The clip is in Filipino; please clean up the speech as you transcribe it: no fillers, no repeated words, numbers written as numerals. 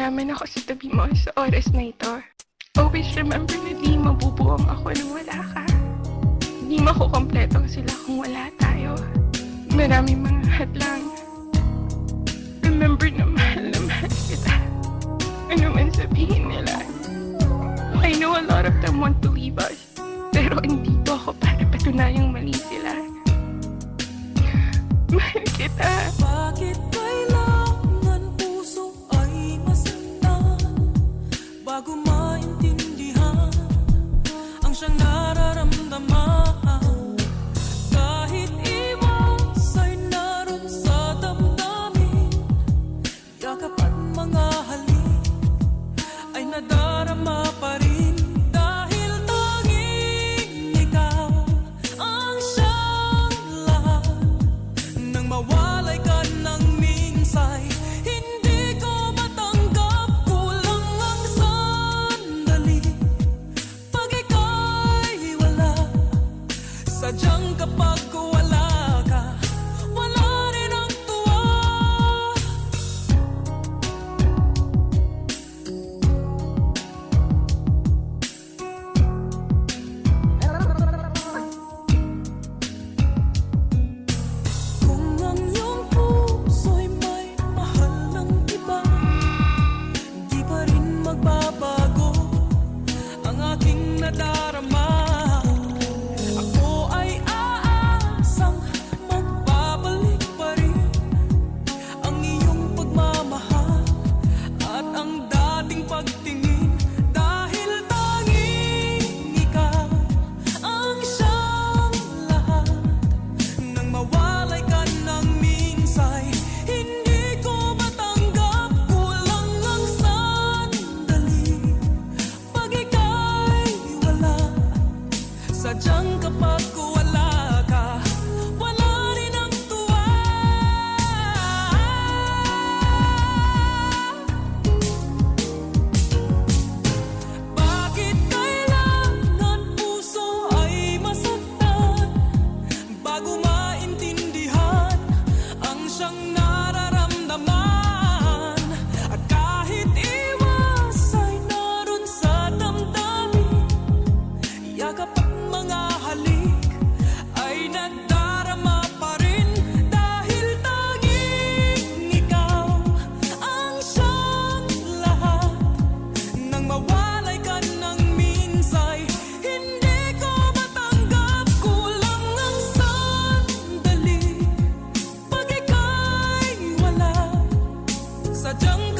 malaman ako sa tabi mo sa oras na ito. Always remember na di mabubuong ako nang wala ka. Di makukompleto sila kung wala tayo. Maraming mga hadlang. Remember na mahal kita. Ano man sabihin nila. I know a lot of them want to leave us. Pero andito ako para patunayang mali sila. Mahal kita. Bakit kailangan puso ay masaktan bago maintindihan ang siyang nararamdaman? Kahit iwas ay naroon sa damdamin, yakap at mga halik ay nadarama pa rin. Dahil tanging ikaw ang siyang lahat. Nang mawalay ka ng minsay, hindi ko matanggap. Kulang ang sandali pag ika'y wala. Sadyang kapag wala ka, wala rin ang tuwa. Kung ang iyong puso'y may mahal ng iba, di pa rin magbabago ang aking nadarama. Ako ay aasang magbabalik pa rin ang iyong pagmamahal at ang dating pagtingin. Dahil tanging ikaw ang siyang lahat. Nang mawalay ka ng minsay, hindi ko matanggap. Kulang ang sandali pag ika'y wala. Sadyang kapag wala ka, wala rin ang tuwa. Bakit kailangan puso ay masaktan bago maintindihan ang siyang nararamdaman? At kahit iwas ay naroon sa damdamin, yakap at mga halik ay nadarama pa rin. Dahil tanging ikaw ang siyang lahat. Nang mawalay ka ng minsay, hindi ko matanggap. Kulang ang sandali pag ika'y wala. Sadyang